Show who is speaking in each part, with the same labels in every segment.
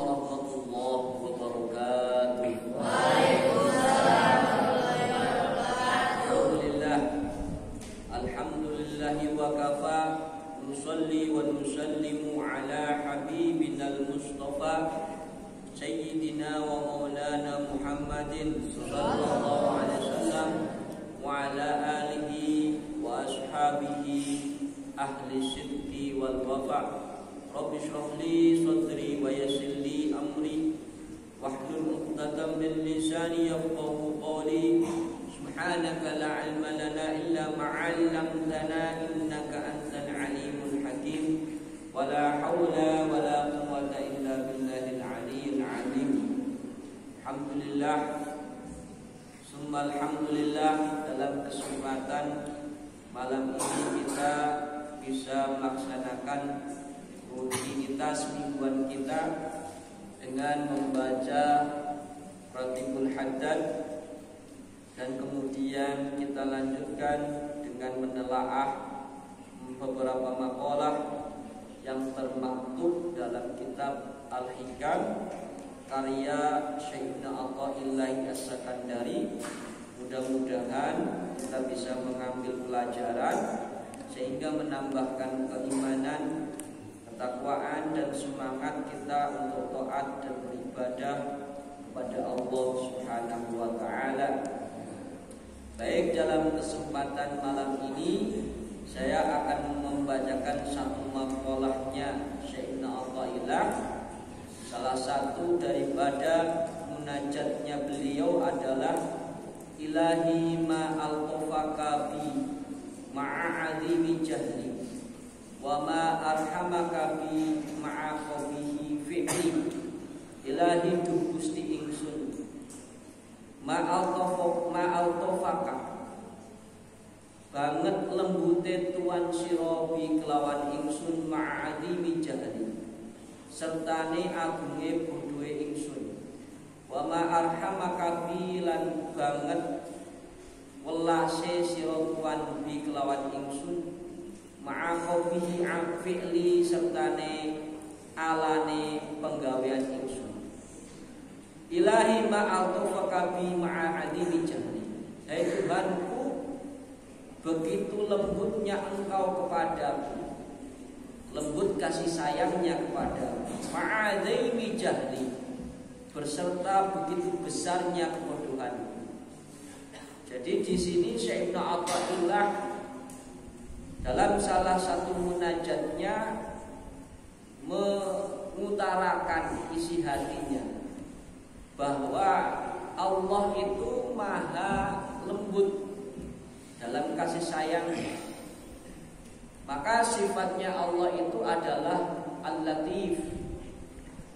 Speaker 1: warahmatullahi wabarakatuh.
Speaker 2: Waalaikumsalam warahmatullahi wabarakatuh.
Speaker 1: Alhamdulillahi wa kafa. Nusalli wa nusallimu ala habibinal mustafa sayyidina wa maulana Muhammadin sallallahu alaihi wasallam wa ala alihi wa ashabihi ahli sidqi wal wafa. Rabbi shrah li sadri wa yassir li amri wahlul 'uqdatam min lisani yafqahu qawli. Subhanaka la 'ilma lana illa ma 'allamtana innaka antal 'alimul hakim. Wa la haula wa la quwwata illa billahil 'aliyyil 'azim. Alhamdulillah summa alhamdulillah, dalam kesempatan malam ini kita bisa melaksanakan rutinitas mingguan kita dengan membaca Ratibul Haddad, dan kemudian kita lanjutkan dengan menelaah beberapa maqalah yang termaktub dalam kitab Al-Hikam karya Syekhna Athaillah As-Sakandari. Mudah-mudahan kita bisa mengambil pelajaran sehingga menambahkan keimanan, ketakwaan dan semangat kita untuk taat dan beribadah kepada Allah Subhanahu wa taala. Baik, dalam kesempatan malam ini saya akan membacakan satu maqalahnya Syekhna Athaillah. Salah satu daripada munajatnya beliau adalah Ilahi ma al-tafaka bi ma'azimi jahli wa ma arhamaka bi ma'a qabihi fi'li. Ilahi du Gusti ingsun ma'al-tafaka banget lembute tuan sira bi kelawan ingsun ma'azimi jahli sertane agunge bodhoe ingsun. Wa ma arhamaka bi lan banget welase sira tuan bi kelawan ingsun ma'aqabihi fi'li sertane alane penggawean ingsun. Ilahi ma'atufaka bi ma'adimi jahli. Hai Tuhanku, begitu lembutnya engkau kepadaku, lembut kasih sayangnya kepadaku, ma'adimi jahli, berserta begitu besarnya kebodohanku. Jadi di sini Syekhna Athaillah dalam salah satu munajatnya mengutarakan isi hatinya bahwa Allah itu maha lembut dalam kasih sayangnya. Maka sifatnya Allah itu adalah Al-Latif.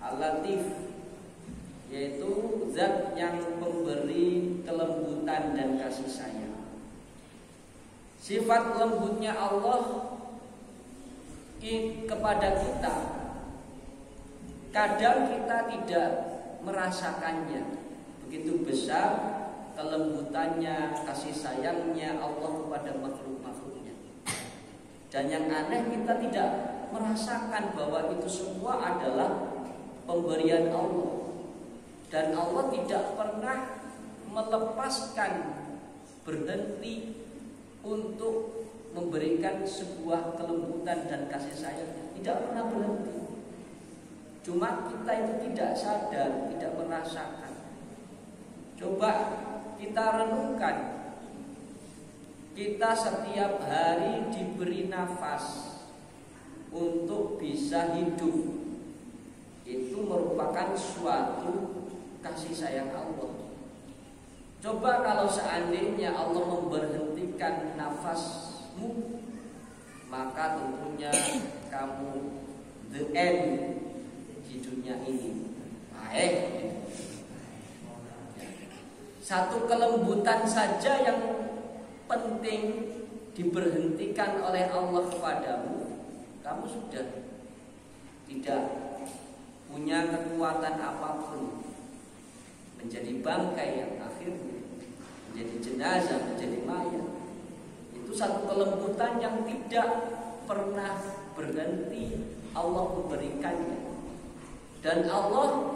Speaker 1: Al-Latif yaitu zat yang memberi kelembutan dan kasih sayang. Sifat lembutnya Allah kepada kita, kadang kita tidak merasakannya. Begitu besar kelembutannya, kasih sayangnya Allah kepada makhluk-makhluknya. Dan yang aneh, kita tidak merasakan bahwa itu semua adalah pemberian Allah. Dan Allah tidak pernah melepaskan, berhenti untuk memberikan sebuah kelembutan dan kasih sayang. Tidak pernah berhenti. Cuma kita itu tidak sadar, tidak merasakan. Coba kita renungkan. Kita setiap hari diberi nafas untuk bisa hidup. Itu merupakan suatu kasih sayang Allah. Coba kalau seandainya Allah memberhentikan nafasmu, maka tentunya kamu the end di dunia ini. Baik. Satu kelembutan saja yang penting diberhentikan oleh Allah kepadamu, kamu sudah tidak punya kekuatan apapun, menjadi bangkai yang akhirnya menjadi jenazah, menjadi mayat. Itu satu kelembutan yang tidak pernah berhenti Allah memberikannya. Dan Allah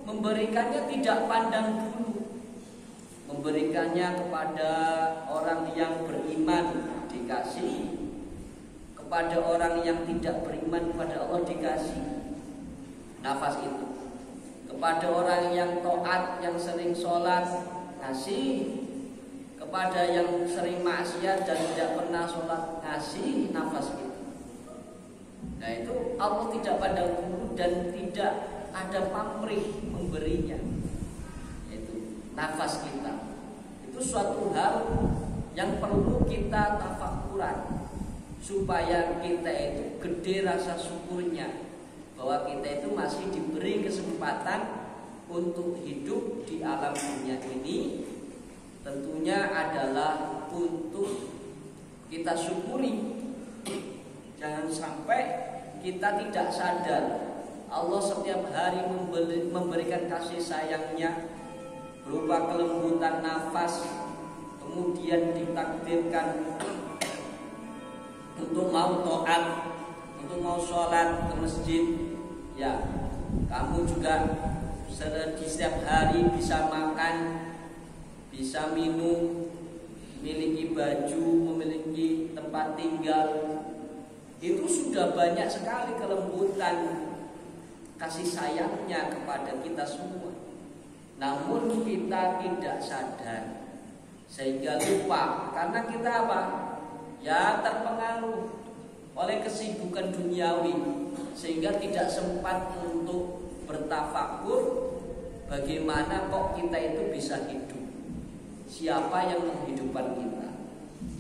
Speaker 1: memberikannya tidak pandang bulu. Memberikannya kepada orang yang beriman dikasih, kepada orang yang tidak beriman kepada Allah dikasih nafas itu. Kepada orang yang taat, yang sering sholat, ngasih. Kepada yang sering maksiat dan tidak pernah sholat, ngasih nafas itu. Nah itu Allah tidak pandang bulu dan tidak ada pamrih memberinya. Itu nafas kita. Itu suatu hal yang perlu kita tafakuran supaya kita itu gede rasa syukurnya bahwa kita itu masih diberi kesempatan untuk hidup di alam dunia ini. Tentunya adalah untuk kita syukuri. Jangan sampai kita tidak sadar Allah setiap hari memberikan kasih sayangnya berupa kelembutan nafas, kemudian ditakdirkan untuk mau taat, untuk mau sholat ke masjid. Ya, kamu juga di setiap hari bisa makan, bisa minum, memiliki baju, memiliki tempat tinggal. Itu sudah banyak sekali kelembutan kasih sayangnya kepada kita semua. Namun kita tidak sadar, sehingga lupa. Karena kita apa? Ya terpengaruh oleh kesibukan duniawi, sehingga tidak sempat untuk bertafakur bagaimana kok kita itu bisa hidup. Siapa yang menghidupkan kita?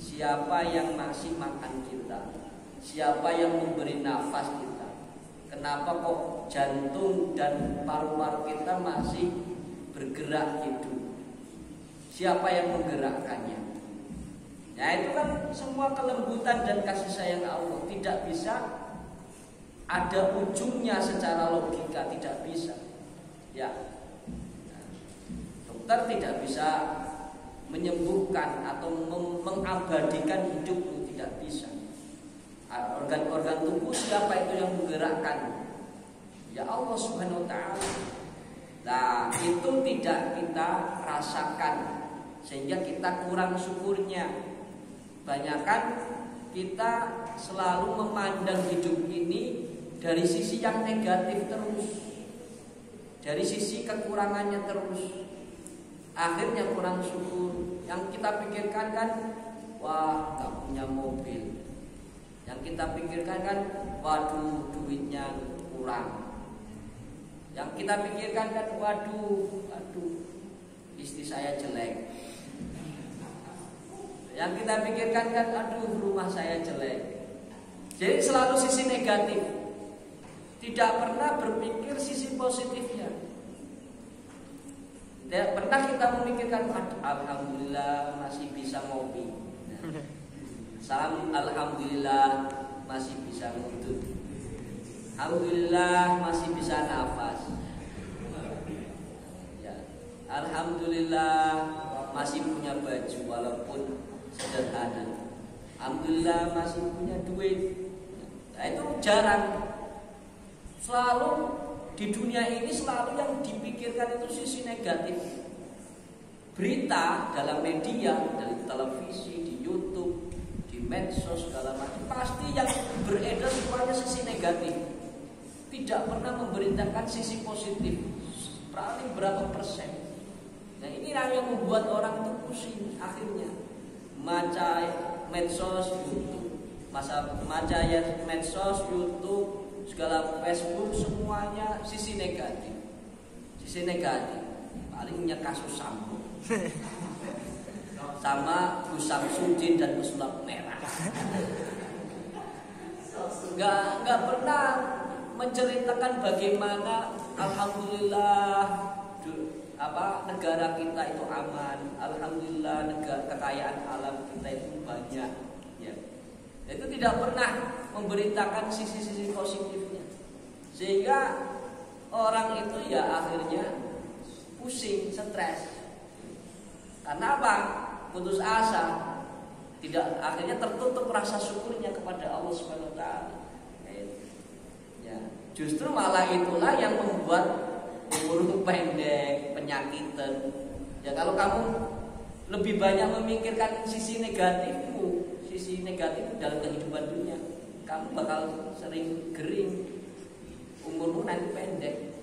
Speaker 1: Siapa yang masih makan kita? Siapa yang memberi nafas kita? Kenapa kok jantung dan paru-paru kita masih bergerak hidup? Siapa yang menggerakkannya? Ya itu kan semua kelembutan dan kasih sayang Allah. Tidak bisa ada ujungnya secara logika, tidak bisa. Ya, dokter tidak bisa menyembuhkan atau mengabadikan hidupmu, tidak bisa. Organ-organ tubuh siapa itu yang menggerakkan? Ya Allah Subhanahu wa ta'ala. Nah itu tidak kita rasakan, sehingga kita kurang syukurnya. Banyakan kita selalu memandang hidup ini dari sisi yang negatif terus, dari sisi kekurangannya terus. Akhirnya kurang syukur. Yang kita pikirkan kan, wah gak punya mobil. Yang kita pikirkan kan, waduh duitnya kurang. Yang kita pikirkan kan, waduh istri saya jelek. Yang kita pikirkan kan, aduh rumah saya jelek. Jadi selalu sisi negatif, tidak pernah berpikir sisi positifnya. Tidak pernah kita memikirkan, alhamdulillah masih bisa ngopi. Salam alhamdulillah masih bisa ngudut. Alhamdulillah masih bisa nafas. Ya, alhamdulillah masih punya baju walaupun sederhana. Alhamdulillah masih punya duit. Nah itu jarang. Selalu di dunia ini selalu yang dipikirkan itu sisi negatif. Berita dalam media, dari televisi, di YouTube, di medsos segala macam, pasti yang beredar semuanya sisi negatif. Tidak pernah memberitakan sisi positif. Paling berapa persen. Nah inilah yang membuat orang itu pusing akhirnya. Maca medsos, YouTube, maca ya medsos, YouTube, segala Facebook, semuanya sisi negatif. Sisi negatif. Palingnya kasus Sambo sama Gus Samsudin dan Gus Lampu Merah. Nggak pernah menceritakan bagaimana alhamdulillah negara kita itu aman, alhamdulillah kekayaan alam kita itu banyak. Ya. Itu tidak pernah memberitakan sisi-sisi positifnya, sehingga orang itu ya akhirnya pusing, stres. Karena apa? Putus asa, akhirnya tertutup rasa syukurnya kepada Allah Subhanahu wa ta'ala. Ya. Justru malah itulah yang membuat umurmu pendek, penyakitan. Ya kalau kamu lebih banyak memikirkan sisi negatifmu, sisi negatif dalam kehidupan dunia, kamu bakal sering kering, umurmu nanti pendek,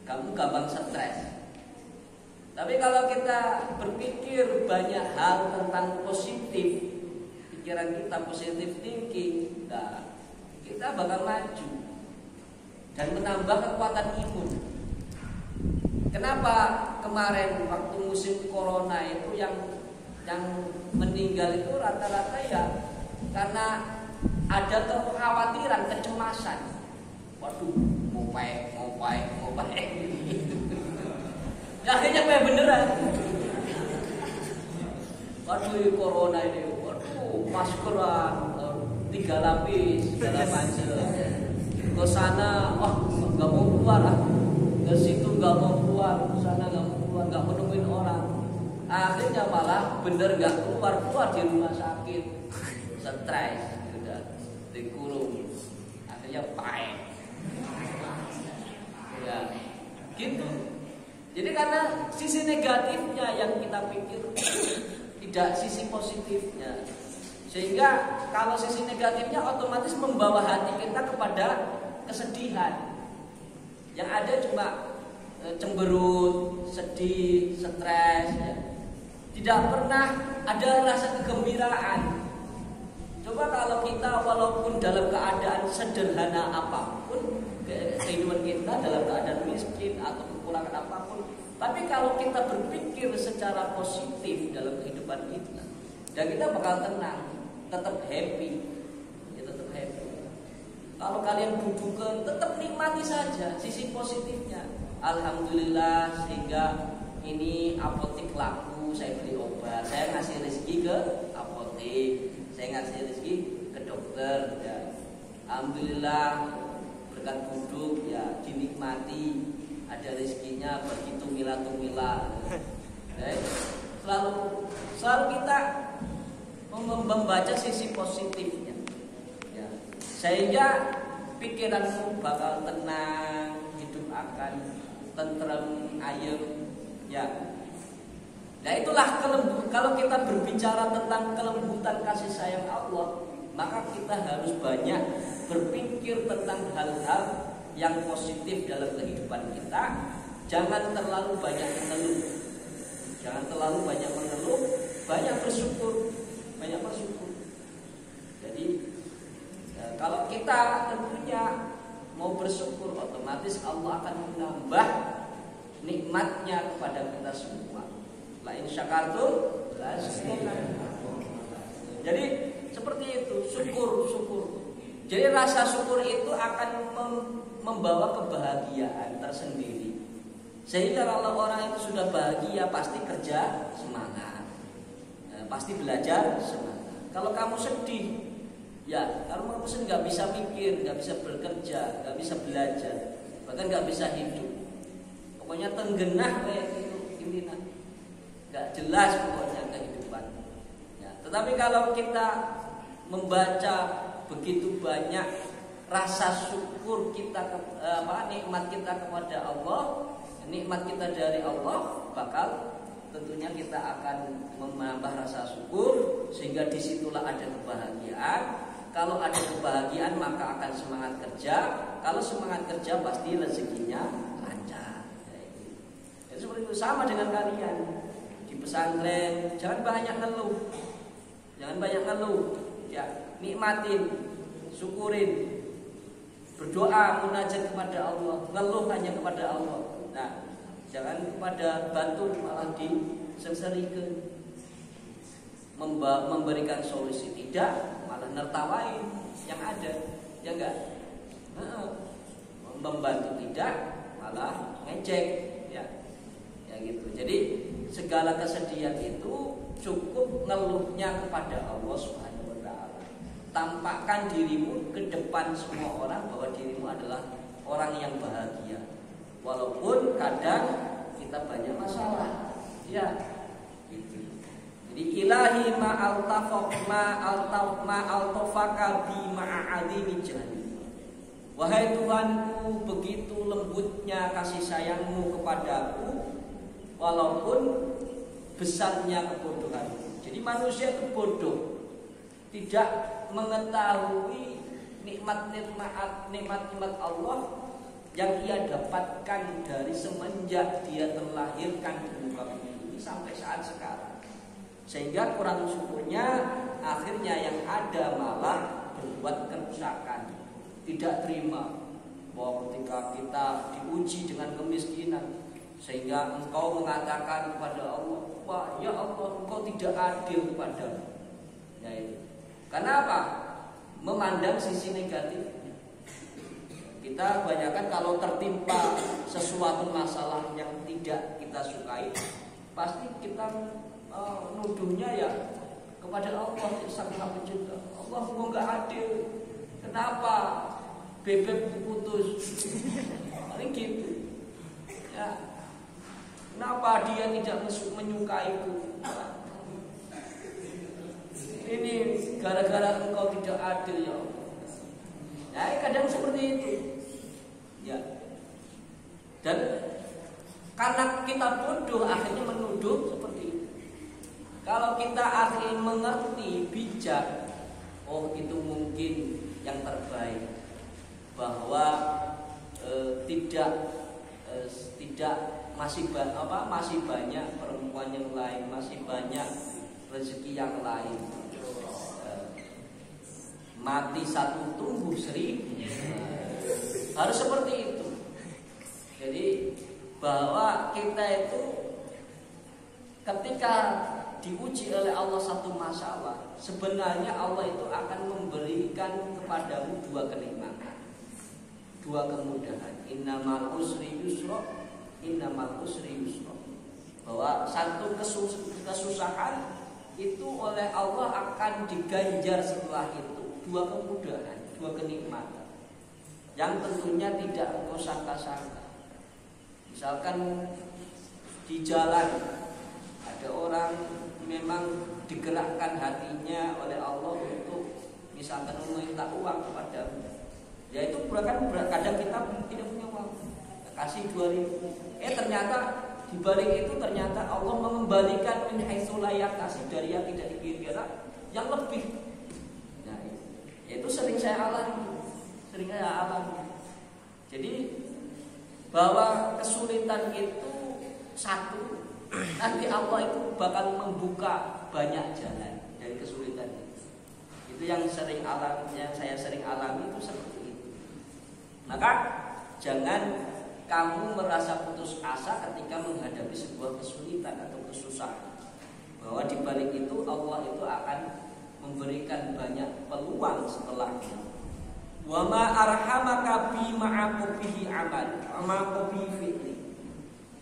Speaker 1: kamu gampang stres. Tapi kalau kita berpikir banyak hal tentang positif, pikiran kita positif thinking, nah, kita bakal maju dan menambah kekuatan imun. Kenapa kemarin waktu musim corona itu yang meninggal itu rata-rata ya karena ada kekhawatiran, kecemasan. Waduh, ngopai. Ya, akhirnya kayak beneran. Waduh, corona ini, waduh, maskeran 3 lapis, segala macam. Ke sana, wah nggak mau keluar, ke situ nggak mau keluar, ke sana nggak mau keluar, nggak mau nemuin orang. Akhirnya malah bener nggak keluar di rumah sakit, stres, udah dikurung, akhirnya pahit. Ya, gitu. Jadi karena sisi negatifnya yang kita pikir, tidak sisi positifnya. Sehingga kalau sisi negatifnya otomatis membawa hati kita kepada kesedihan. Yang ada cuma cemberut, sedih, stres, ya. Tidak pernah ada rasa kegembiraan. Coba kalau kita walaupun dalam keadaan sederhana apapun, kehidupan kita dalam keadaan miskin atau kekurangan apapun, tapi kalau kita berpikir secara positif dalam kehidupan kita, dan kita bakal tenang, tetap happy, ya tetap happy. Kalau kalian butuhkan, tetap nikmati saja sisi positifnya. Alhamdulillah sehingga ini apotek laku, saya beli obat, saya ngasih rezeki ke apotek, saya ngasih rezeki ke dokter. Ya. Alhamdulillah berkat duduk ya dinikmati, ada rezekinya bagi tumila. Selalu kita membaca sisi positifnya, ya. Sehingga pikiranmu bakal tenang, hidup akan tentrem, ayem, ya. Nah itulah kalau kita berbicara tentang kelembutan kasih sayang Allah, maka kita harus banyak berpikir tentang hal-hal yang positif dalam kehidupan kita. Jangan terlalu banyak mengeluh. Jangan terlalu banyak mengeluh, banyak bersyukur. Jadi kalau kita tentunya mau bersyukur, otomatis Allah akan menambah nikmatnya kepada kita semua. La in syakartum la azidannakum. Jadi seperti itu, syukur. Jadi rasa syukur itu akan membawa kebahagiaan tersendiri. Sehingga kalau orang itu sudah bahagia, pasti kerja semangat, pasti belajar semangat. Kalau kamu sedih, ya kalau kamu sedih nggak bisa mikir, nggak bisa bekerja, nggak bisa belajar, bahkan nggak bisa hidup. Pokoknya tenggenah kayak gitu, intinya nggak jelas pokoknya kehidupan. Ya, tetapi kalau kita membaca begitu banyak rasa syukur kita, nikmat kita kepada Allah, nikmat kita dari Allah, bakal tentunya kita akan menambah rasa syukur, sehingga disitulah ada kebahagiaan. Kalau ada kebahagiaan maka akan semangat kerja. Kalau semangat kerja pasti rezekinya lancar. Jadi seperti itu, sama dengan kalian di pesantren, jangan banyak ngeluh, ya nikmatin, syukurin, berdoa, munajat kepada Allah, ngeluh hanya kepada Allah. Nah, jangan kepada batu malah disengserikan, memberikan solusi tidak, malah nertawain yang ada, ya enggak? Membantu tidak, malah ngecek, ya gitu. Jadi segala kesedihan itu cukup ngeluhnya kepada Allah Subhanahu wa Ta'ala. Tampakkan dirimu ke depan semua orang bahwa dirimu adalah orang yang bahagia, walaupun kadang kita banyak masalah, ya gitu. Jadi ilahi ma'altafaka bi ma'adimi jahli Wahai Tuhanku, begitu lembutnya kasih sayangmu kepadaku, walaupun besarnya kebodohanku. Jadi manusia itu bodoh, tidak mengetahui nikmat-nikmat Allah yang ia dapatkan dari semenjak dia terlahirkan di muka bumi ini sampai saat sekarang. Sehingga kurang syukurnya akhirnya yang ada malah berbuat kerusakan. Tidak terima bahwa ketika kita diuji dengan kemiskinan, sehingga engkau mengatakan kepada Allah, "Wah, ya Allah, engkau tidak adil kepadamu." Ya itu. Karena apa? Memandang sisi negatifnya. Kita kebanyakan kalau tertimpa sesuatu masalah yang tidak kita sukai, pasti kita nuduhnya ya kepada Allah Sang Maha Pencipta. Allah kok enggak adil? Kenapa bebek putus? Paling gitu. Ya. Kenapa dia tidak menyukaiku? Ini gara-gara engkau tidak adil ya Allah. Ya, kadang seperti itu. Ya. Dan karena kita bodoh akhirnya menuduh seperti itu. Kalau kita akhirnya mengerti bijak, oh itu mungkin yang terbaik, bahwa tidak masih banyak perempuan yang lain, masih banyak rezeki yang lain. Mati satu tumbuh seribu. Harus seperti itu. Jadi bahwa kita itu ketika diuji oleh Allah satu masalah, sebenarnya Allah itu akan memberikan kepadamu dua kenikmatan, dua kemudahan. Innamal usri yusra, innamal usri yusra. Bahwa satu kesusahan itu oleh Allah akan diganjar setelah itu dua kemudahan, dua kenikmatan yang tentunya tidak engkau sangka-sangka. Misalkan di jalan ada orang memang digerakkan hatinya oleh Allah untuk misalkan meminta uang kepadamu, ya itu kadang kita tidak punya uang, kasih 2.000, ternyata di balik itu ternyata Allah mengembalikan min haitsu la yahtasib, dari yang tidak dikira yang lebih. Nah, itu sering saya alami. Jadi bahwa kesulitan itu satu, nanti Allah itu bakal membuka banyak jalan dari kesulitan itu. Itu yang saya sering alami itu seperti itu. Maka jangan kamu merasa putus asa ketika menghadapi sebuah kesulitan atau kesusahan, bahwa di balik itu Allah itu akan memberikan banyak peluang setelahnya. Wa ma arhamaka bi ma'aqubihi amal, ma'aqubihi fi'li.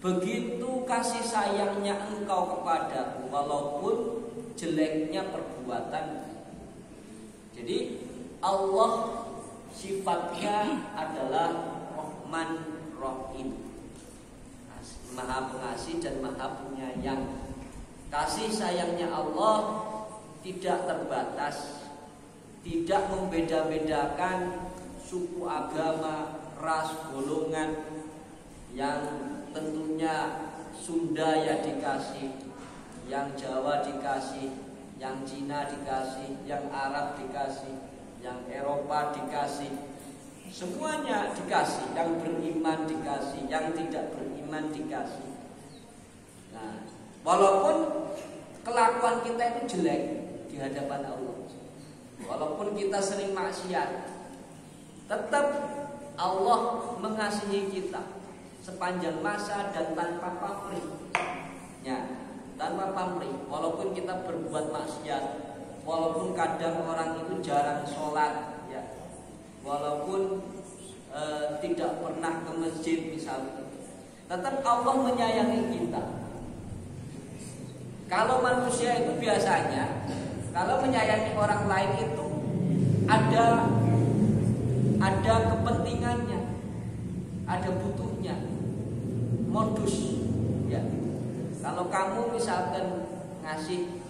Speaker 1: Begitu kasih sayangnya engkau kepadaku walaupun jeleknya perbuatan. Jadi Allah sifatnya adalah Rahman Rahim, Maha Pengasih dan Maha Penyayang. Kasih sayangnya Allah tidak terbatas, tidak membeda-bedakan suku, agama, ras, golongan. Yang tentunya Sunda ya dikasih, yang Jawa dikasih, yang Cina dikasih, yang Arab dikasih, yang Eropa dikasih, semuanya dikasih. Yang beriman dikasih, yang tidak beriman dikasih. Nah, walaupun kelakuan kita itu jelek di hadapan Allah, walaupun kita sering maksiat, tetap Allah mengasihi kita sepanjang masa dan tanpa pamrih. Ya, tanpa pamrih. Walaupun kita berbuat maksiat, walaupun kadang orang itu jarang sholat, ya, walaupun tidak pernah ke masjid misalnya, tetap Allah menyayangi kita. Kalau manusia itu biasanya kalau menyayangi orang lain itu ada kepentingannya, ada butuhnya, modus. Ya, kalau kamu misalkan ngasih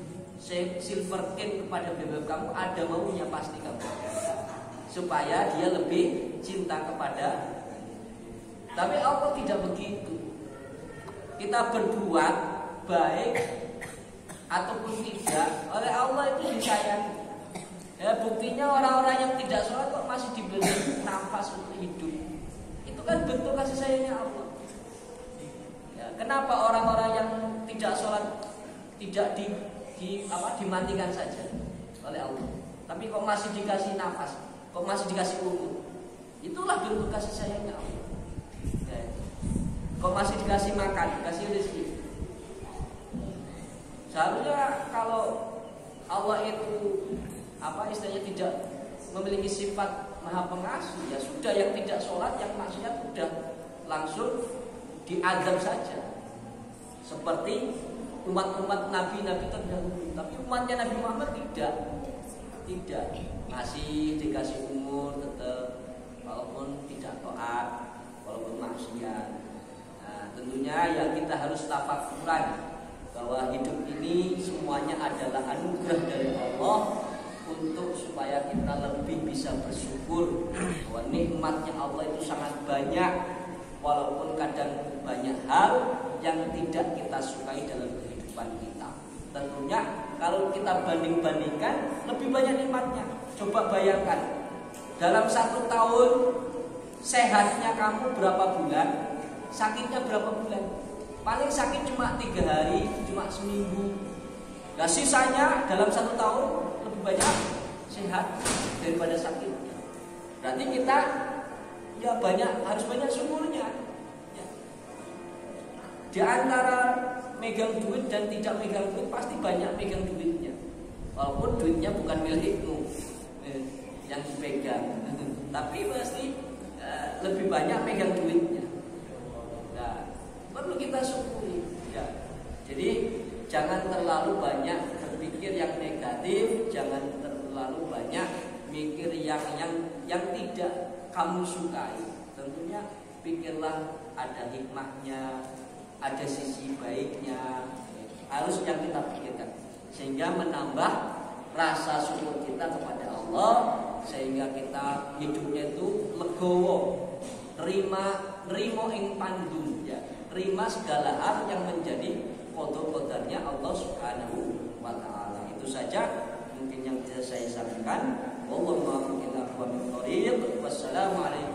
Speaker 1: silver cane kepada bebek kamu, ada maunya pasti kamu. supaya dia lebih cinta kepada. Tapi Allah tidak begitu. Kita berbuat baik ataupun tidak, oleh Allah itu disayangi. Ya, buktinya orang-orang yang tidak sholat kok masih diberi nafas untuk hidup. Itu kan bentuk kasih sayangnya Allah. Ya, kenapa orang-orang yang tidak sholat tidak dimatikan saja oleh Allah, tapi kok masih dikasih nafas, kok masih dikasih umur? Itulah bentuk kasih sayangnya Allah. Ya. Kok masih dikasih makan, dikasih rezeki. Seharusnya kalau Allah itu istilahnya tidak memiliki sifat maha pengasuh, ya sudah, yang tidak sholat, yang maksiat sudah langsung diazab saja. Seperti umat-umat nabi-nabi terdahulu. Tapi umatnya Nabi Muhammad tidak, masih dikasih umur tetap, walaupun tidak taat, walaupun maksiat. Nah, tentunya ya kita harus tafakuran bahwa hidup ini semuanya adalah anugerah dari Allah, untuk supaya kita lebih bisa bersyukur bahwa nikmatnya Allah itu sangat banyak, walaupun kadang banyak hal yang tidak kita sukai dalam kehidupan kita. Tentunya kalau kita banding-bandingkan, lebih banyak nikmatnya. Coba bayangkan, dalam 1 tahun sehatnya kamu berapa bulan, sakitnya berapa bulan? Paling sakit cuma 3 hari, cuma seminggu. Nah sisanya dalam 1 tahun lebih banyak sehat daripada sakit. Berarti kita ya harus banyak syukurnya. Ya. Di antara megang duit dan tidak megang duit, pasti banyak megang duitnya. Walaupun duitnya bukan milikmu yang dipegang, tapi pasti lebih banyak megang duitnya. Nah, perlu kita syukuri. Ya. Jadi jangan terlalu banyak berpikir yang negatif, jangan terlalu banyak mikir yang tidak kamu sukai. Tentunya pikirlah ada hikmahnya, ada sisi baiknya, harus yang kita pikirkan, sehingga menambah rasa syukur kita kepada Allah, sehingga kita hidupnya itu legowo, nerimo ing pandung, ya, terima segala hal yang menjadi qada-qadarnya Allah Subhanahu wa taala. Itu saja mungkin yang bisa saya sampaikan. Wallahu a'lam bishawab. Wassalamualaikum